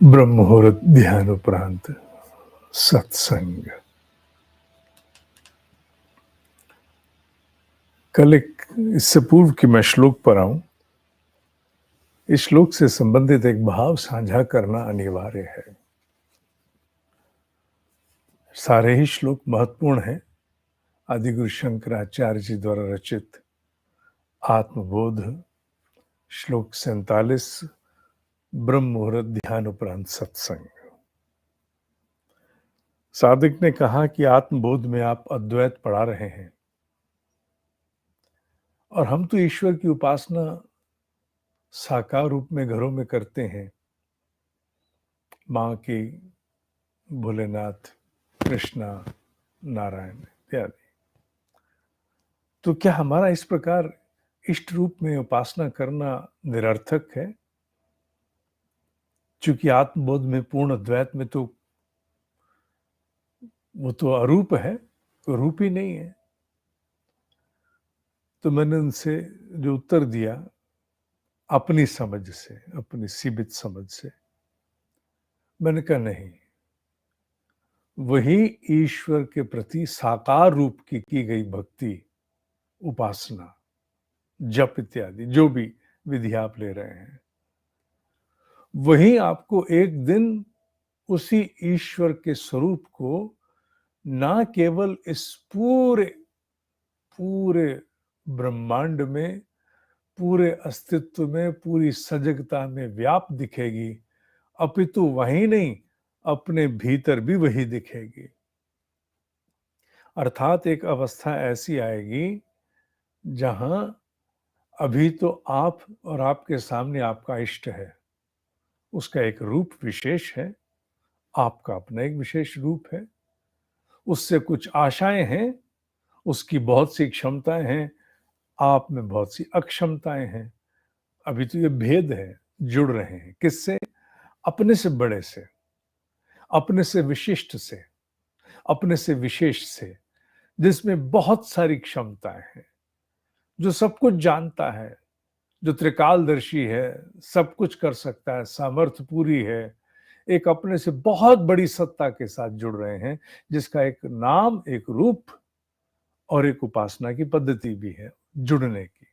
ब्रह्म मुहूर्त ध्यान उपरांत सत्संग। कल एक इससे पूर्व कि मैं श्लोक पर आऊं, इस श्लोक से संबंधित एक भाव साझा करना अनिवार्य है। सारे ही श्लोक महत्वपूर्ण हैं। आदिगुरु शंकराचार्य जी द्वारा रचित आत्मबोध श्लोक 47 ब्रह्म मुहूर्त ध्यान उपरांत सत्संग। साधक ने कहा कि आत्मबोध में आप अद्वैत पढ़ा रहे हैं और हम तो ईश्वर की उपासना साकार रूप में घरों में करते हैं, माँ की, भोलेनाथ, कृष्णा, नारायण इत्यादि। तो क्या हमारा इस प्रकार इष्ट रूप में उपासना करना निरर्थक है? चूंकि आत्मबोध में पूर्ण अद्वैत में तो वो तो अरूप है, तो रूप ही नहीं है। तो मैंने उनसे जो उत्तर दिया, अपनी समझ से, अपनी सीमित समझ से, मैंने कहा नहीं, वही ईश्वर के प्रति साकार रूप की गई भक्ति, उपासना, जप इत्यादि जो भी विधि आप ले रहे हैं, वही आपको एक दिन उसी ईश्वर के स्वरूप को ना केवल इस पूरे पूरे ब्रह्मांड में, पूरे अस्तित्व में, पूरी सजगता में व्याप्त दिखेगी, अपितु वही नहीं, अपने भीतर भी वही दिखेगी। अर्थात एक अवस्था ऐसी आएगी जहां अभी तो आप और आपके सामने आपका इष्ट है, उसका एक रूप विशेष है, आपका अपना एक विशेष रूप है, उससे कुछ आशाएं हैं, उसकी बहुत सी क्षमताएं हैं, आप में बहुत सी अक्षमताएं हैं। अभी तो ये भेद है, जुड़ रहे हैं। किससे? अपने से बड़े से, अपने से विशिष्ट से, अपने से विशेष से, जिसमें बहुत सारी क्षमताएं हैं, जो सब कुछ जानता है, जो त्रिकालदर्शी है, सब कुछ कर सकता है, सामर्थ्य पूरी है, एक अपने से बहुत बड़ी सत्ता के साथ जुड़ रहे हैं, जिसका एक नाम, एक रूप और एक उपासना की पद्धति भी है, जुड़ने की।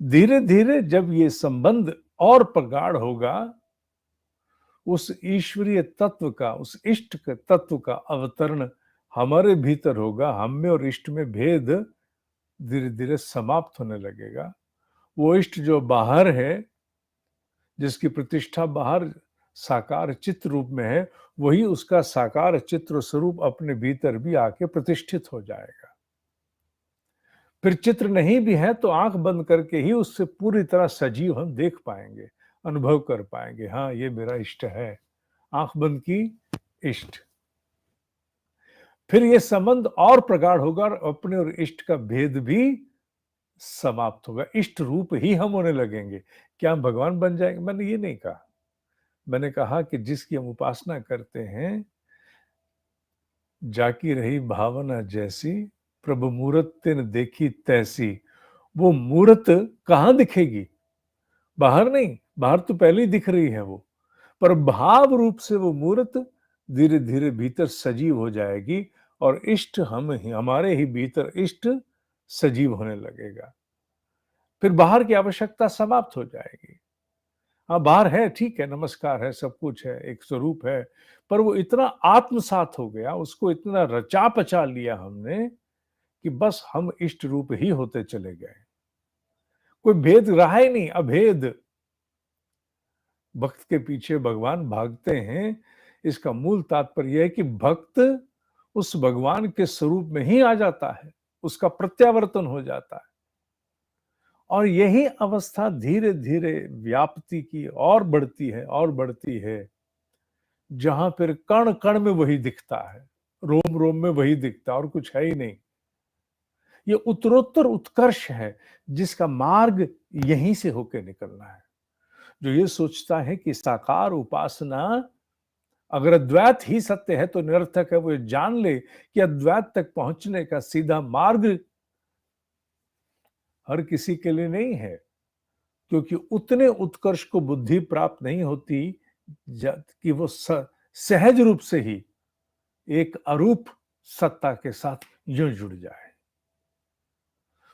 धीरे धीरे जब ये संबंध और प्रगाढ़ होगा, उस ईश्वरीय तत्व का, उस इष्ट के तत्व का अवतरण हमारे भीतर होगा, हम में और इष्ट में भेद धीरे धीरे समाप्त होने लगेगा। वो इष्ट जो बाहर है, जिसकी प्रतिष्ठा बाहर साकार चित्र रूप में है, वही उसका साकार चित्र स्वरूप अपने भीतर भी आके प्रतिष्ठित हो जाएगा। फिर चित्र नहीं भी है तो आंख बंद करके ही उससे पूरी तरह सजीव हम देख पाएंगे, अनुभव कर पाएंगे, हाँ ये मेरा इष्ट है। आंख बंद की, इष्ट। फिर ये संबंध और प्रगाढ़ होगा और अपने और इष्ट का भेद भी समाप्त होगा, इष्ट रूप ही हम होने लगेंगे। क्या हम भगवान बन जाएंगे? मैंने ये नहीं कहा। मैंने कहा कि जिसकी हम उपासना करते हैं, जाकी रही भावना जैसी, प्रभु मूरत तिन देखी तैसी। वो मूरत कहाँ दिखेगी? बाहर नहीं, बाहर तो पहले ही दिख रही है वो, पर भाव रूप से वो मूरत धीरे धीरे भीतर सजीव हो जाएगी और इष्ट हम ही, हमारे ही भीतर इष्ट सजीव होने लगेगा। फिर बाहर की आवश्यकता समाप्त हो जाएगी। हाँ, बाहर है, ठीक है, नमस्कार है, सब कुछ है, एक स्वरूप है, पर वो इतना आत्मसात हो गया, उसको इतना रचा पचा लिया हमने कि बस हम इष्ट रूप ही होते चले गए। कोई भेद रहा ही नहीं, अभेद। भक्त के पीछे भगवान भागते हैं, इसका मूल तात्पर्य है कि भक्त उस भगवान के स्वरूप में ही आ जाता है, उसका प्रत्यावर्तन हो जाता है। और यही अवस्था धीरे धीरे व्याप्ति की और बढ़ती है और बढ़ती है, जहां फिर कण कण में वही दिखता है, रोम रोम में वही दिखता है और कुछ है ही नहीं। ये उत्तरोत्तर उत्कर्ष है, जिसका मार्ग यहीं से होकर निकलना है। जो ये सोचता है कि साकार उपासना अगर अद्वैत ही सत्य है तो निरर्थक है, वो जान ले कि अद्वैत तक पहुंचने का सीधा मार्ग हर किसी के लिए नहीं है, क्योंकि उतने उत्कर्ष को बुद्धि प्राप्त नहीं होती कि वो सहज रूप से ही एक अरूप सत्ता के साथ यूं जुड़ जाए,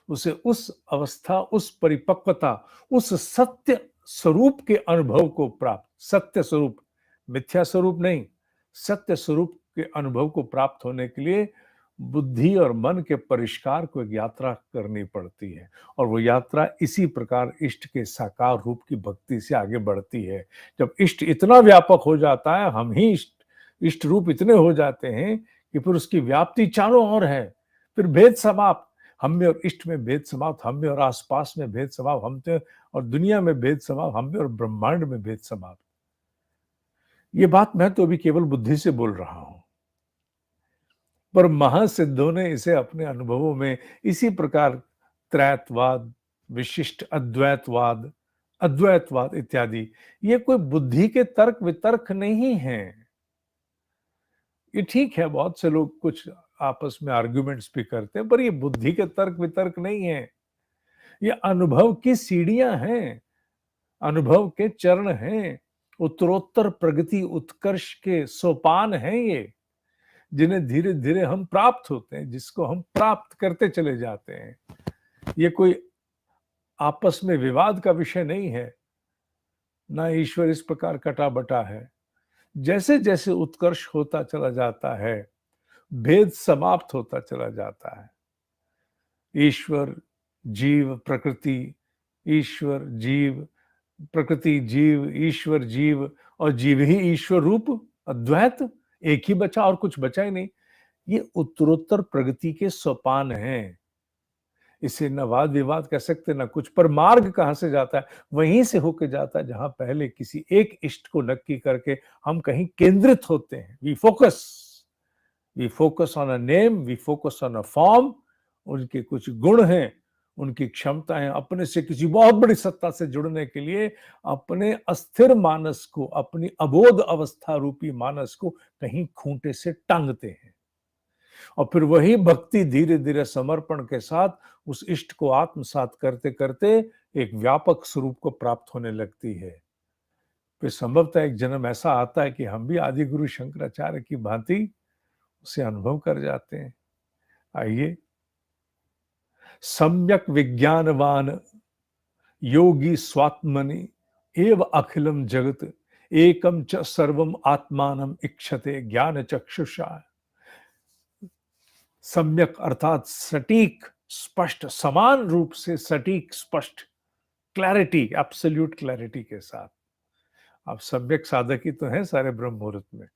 उसे उस अवस्था, उस परिपक्वता, उस सत्य स्वरूप के अनुभव को प्राप्त, सत्य स्वरूप, मिथ्या स्वरूप नहीं, सत्य स्वरूप के अनुभव को प्राप्त होने के लिए बुद्धि और मन के परिष्कार को एक यात्रा करनी पड़ती है, और वो यात्रा इसी प्रकार इष्ट के साकार रूप की भक्ति से आगे बढ़ती है। जब इष्ट इतना व्यापक हो जाता है, हम ही इष्ट रूप इतने हो जाते हैं कि फिर उसकी व्याप्ति चारों ओर है, फिर भेद समाप्त, हम में और इष्ट में भेद समाप्त, हम में और आसपास में भेद समाप्त, हम में और दुनिया में भेद समाप्त, हम में और ब्रह्मांड में भेद समाप्त। ये बात मैं तो अभी केवल बुद्धि से बोल रहा हूं, पर महासिद्धों ने इसे अपने अनुभवों में इसी प्रकार त्रैतवाद, विशिष्ट अद्वैतवाद, अद्वैतवाद इत्यादि, ये कोई बुद्धि के तर्क वितर्क नहीं है। ये ठीक है, बहुत से लोग कुछ आपस में आर्ग्यूमेंट्स भी करते हैं, पर ये बुद्धि के तर्क वितर्क नहीं है। ये अनुभव की सीढ़ियां हैं, अनुभव के चरण हैं, उत्तरोत्तर प्रगति उत्कर्ष के सोपान हैं ये, जिन्हें धीरे धीरे हम प्राप्त होते हैं, जिसको हम प्राप्त करते चले जाते हैं। ये कोई आपस में विवाद का विषय नहीं है, ना ईश्वर इस प्रकार कटा बटा है। जैसे जैसे उत्कर्ष होता चला जाता है, भेद समाप्त होता चला जाता है। ईश्वर, जीव, प्रकृति, ईश्वर, जीव, प्रकृति, जीव, ईश्वर, जीव, और जीव ही ईश्वर रूप अद्वैत, एक ही बचा और कुछ बचा ही नहीं। ये उत्तरोत्तर प्रगति के सोपान हैं। इसे न वाद विवाद कह सकते न कुछ, पर मार्ग कहां से जाता है? वहीं से होके जाता है जहां पहले किसी एक इष्ट को नक्की करके हम कहीं केंद्रित होते हैं। We focus on a name, we focus on a form. उनके कुछ गुण हैं, उनकी क्षमताएं, अपने से किसी बहुत बड़ी सत्ता से जुड़ने के लिए अपने अस्थिर मानस को, अपनी अबोध अवस्था रूपी मानस को कहीं खूंटे से टांगते हैं, और फिर वही भक्ति धीरे धीरे समर्पण के साथ उस इष्ट को आत्मसात करते करते एक व्यापक स्वरूप को प्राप्त होने लगती है। फिर संभवतः एक जन्म ऐसा आता है कि हम भी आदि गुरु शंकराचार्य की भांति उसे अनुभव कर जाते हैं। आइए, सम्यक विज्ञानवान योगी स्वात्मनि एव अखिलम जगत एकम च सर्वम आत्मानम इक्षते ज्ञान चक्षुषा। सम्यक अर्थात सटीक, स्पष्ट, समान रूप से सटीक, स्पष्ट, क्लैरिटी, एब्सोल्यूट क्लैरिटी के साथ। आप सम्यक साधक ही तो हैं सारे ब्रह्म मुहूर्त में।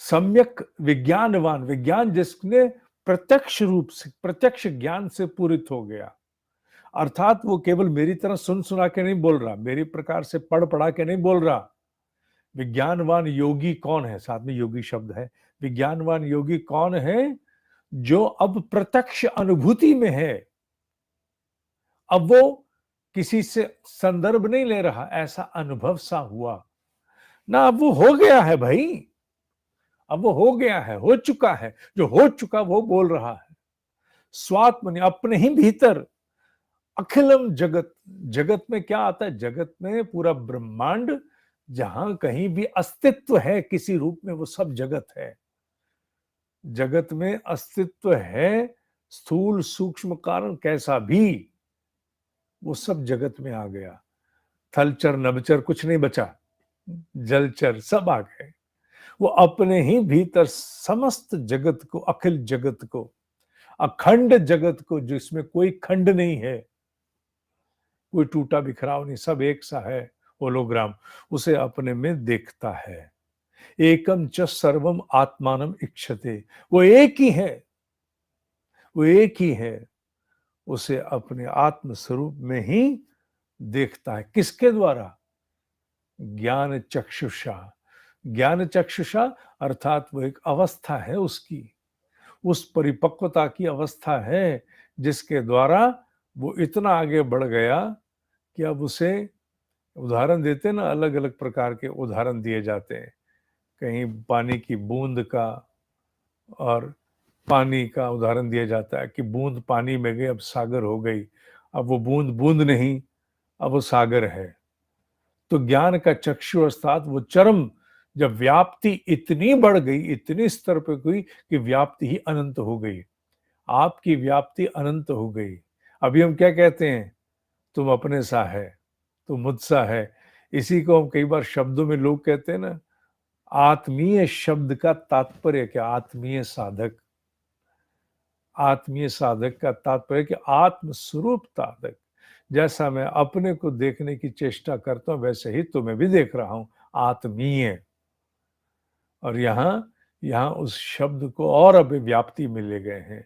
सम्यक विज्ञानवान, विज्ञान जिसने प्रत्यक्ष रूप से, प्रत्यक्ष ज्ञान से पूरित हो गया, अर्थात वो केवल मेरी तरह सुन सुना के नहीं बोल रहा, मेरी प्रकार से पढ़ पढ़ा के नहीं बोल रहा। विज्ञानवान योगी कौन है? साथ में योगी शब्द है। विज्ञानवान योगी कौन है? जो अब प्रत्यक्ष अनुभूति में है। अब वो किसी से संदर्भ नहीं ले रहा, ऐसा अनुभव सा हुआ ना, अब वो हो गया है भाई, अब वो हो गया है, हो चुका है, जो हो चुका वो बोल रहा है। स्वात्मनि, अपने ही भीतर, अखिलम जगत, जगत में क्या आता है? जगत में पूरा ब्रह्मांड, जहां कहीं भी अस्तित्व है किसी रूप में, वो सब जगत है। जगत में अस्तित्व है, स्थूल सूक्ष्म कारण कैसा भी, वो सब जगत में आ गया। थलचर नभचर कुछ नहीं बचा, जलचर सब आ गए। वो अपने ही भीतर समस्त जगत को, अखिल जगत को, अखंड जगत को, जिसमें कोई खंड नहीं है, कोई टूटा बिखराव नहीं, सब एक सा है, होलोग्राम, उसे अपने में देखता है। एकम च सर्वम आत्मानम इक्षते, वो एक ही है, वो एक ही है, उसे अपने आत्म स्वरूप में ही देखता है। किसके द्वारा? ज्ञान चक्षुषा। ज्ञान चक्षुषा अर्थात वो एक अवस्था है उसकी, उस परिपक्वता की अवस्था है, जिसके द्वारा वो इतना आगे बढ़ गया कि अब उसे, उदाहरण देते ना, अलग अलग प्रकार के उदाहरण दिए जाते हैं, कहीं पानी की बूंद का और पानी का उदाहरण दिया जाता है कि बूंद पानी में गई, अब सागर हो गई। अब वो बूंद बूंद नहीं, अब वो सागर है। तो ज्ञान का चक्षु अर्थात वो चरम जब व्याप्ति इतनी बढ़ गई, इतनी स्तर पे हुई कि व्याप्ति ही अनंत हो गई। आपकी व्याप्ति अनंत हो गई। अभी हम क्या कहते हैं? तुम अपने सा है, तुम मुझसा है। इसी को हम कई बार शब्दों में लोग कहते हैं ना, आत्मीय शब्द का तात्पर्य क्या? आत्मीय साधक। आत्मीय साधक का तात्पर्य कि आत्म स्वरूप साधक। जैसा मैं अपने को देखने की चेष्टा करता हूं वैसे ही तुम्हें भी देख रहा हूं, आत्मीय। और यहाँ उस शब्द को और अभिव्याप्ति में ले गए हैं।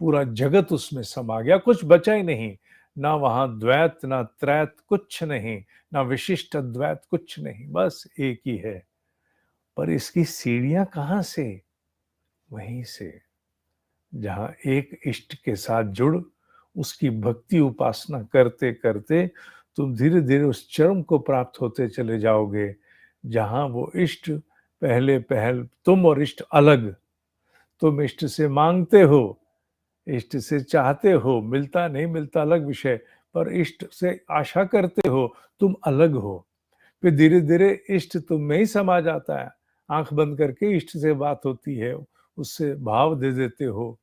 पूरा जगत उसमें समा गया, कुछ बचा ही नहीं। ना वहां द्वैत, ना त्रैत, कुछ नहीं। ना विशिष्ट द्वैत, कुछ नहीं, बस एक ही है। पर इसकी सीढ़ियां कहां से? वहीं से जहां एक इष्ट के साथ जुड़ उसकी भक्ति उपासना करते करते तुम धीरे धीरे उस चरम को प्राप्त होते चले जाओगे, जहां वो इष्ट पहले पहल तुम और इष्ट अलग। तुम इष्ट से मांगते हो, इष्ट से चाहते हो, मिलता नहीं मिलता अलग विषय, पर इष्ट से आशा करते हो, तुम अलग हो। फिर धीरे धीरे इष्ट तुम में ही समा जाता है। आंख बंद करके इष्ट से बात होती है, उससे भाव दे देते हो।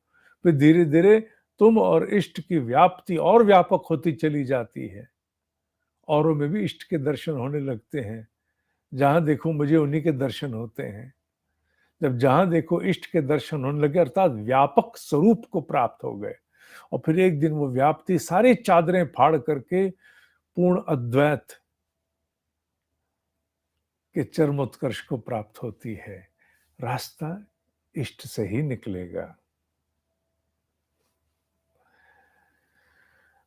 फिर धीरे धीरे तुम और इष्ट की व्याप्ति और व्यापक होती चली जाती है। औरों में भी इष्ट के दर्शन होने लगते हैं। जहां देखो मुझे उन्हीं के दर्शन होते हैं। जब जहां देखो इष्ट के दर्शन होने लगे अर्थात व्यापक स्वरूप को प्राप्त हो गए, और फिर एक दिन वो व्याप्ति सारी चादरें फाड़ करके पूर्ण अद्वैत के चरमोत्कर्ष को प्राप्त होती है। रास्ता इष्ट से ही निकलेगा।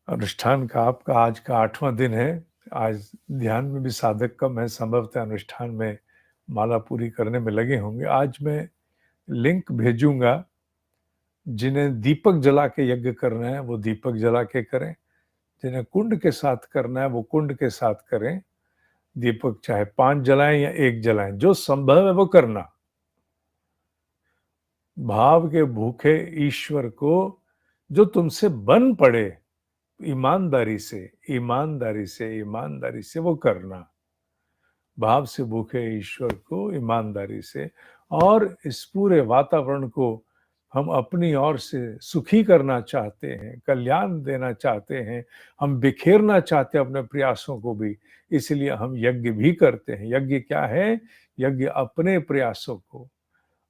अनुष्ठान का आपका आज का 8वां दिन है। आज ध्यान में भी साधक कम है, संभवतः अनुष्ठान में माला पूरी करने में लगे होंगे। आज मैं लिंक भेजूंगा। जिन्हें दीपक जला के यज्ञ करना है वो दीपक जला के करें, जिन्हें कुंड के साथ करना है वो कुंड के साथ करें। दीपक चाहे 5 जलाएं या 1 जलाएं, जो संभव है वो करना। भाव के भूखे ईश्वर को जो तुमसे बन पड़े, ईमानदारी से, ईमानदारी से, ईमानदारी से वो करना। भाव से भूखे ईश्वर को ईमानदारी से, और इस पूरे वातावरण को हम अपनी ओर से सुखी करना चाहते हैं, कल्याण देना चाहते हैं, हम बिखेरना चाहते हैं अपने प्रयासों को भी, इसलिए हम यज्ञ भी करते हैं। यज्ञ क्या है? यज्ञ अपने प्रयासों को,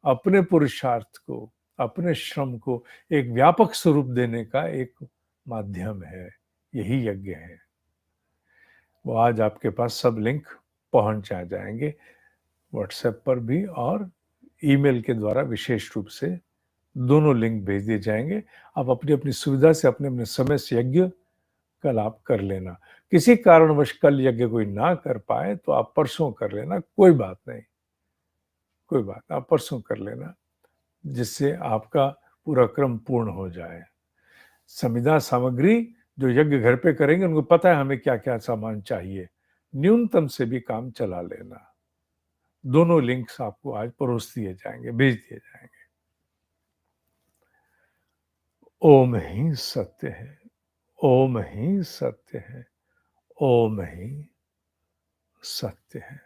अपने पुरुषार्थ को, अपने श्रम को एक व्यापक स्वरूप देने का एक माध्यम है। यही यज्ञ है। वो आज आपके पास सब लिंक पहुंच जाएंगे, व्हाट्सएप पर भी और ईमेल के द्वारा विशेष रूप से दोनों लिंक भेज दिए जाएंगे। आप अपनी अपनी सुविधा से अपने अपने समय से यज्ञ कल आप कर लेना। किसी कारणवश कल यज्ञ कोई ना कर पाए तो आप परसों कर लेना, कोई बात नहीं, कोई बात, आप परसों कर लेना, जिससे आपका पूरा क्रम पूर्ण हो जाए। संविदा सामग्री जो यज्ञ घर पे करेंगे उनको पता है हमें क्या क्या सामान चाहिए, न्यूनतम से भी काम चला लेना। दोनों लिंक्स आपको आज परोस दिए जाएंगे, भेज दिए जाएंगे। ओम ही सत्य है, ओम ही सत्य है, ओम ही सत्य है।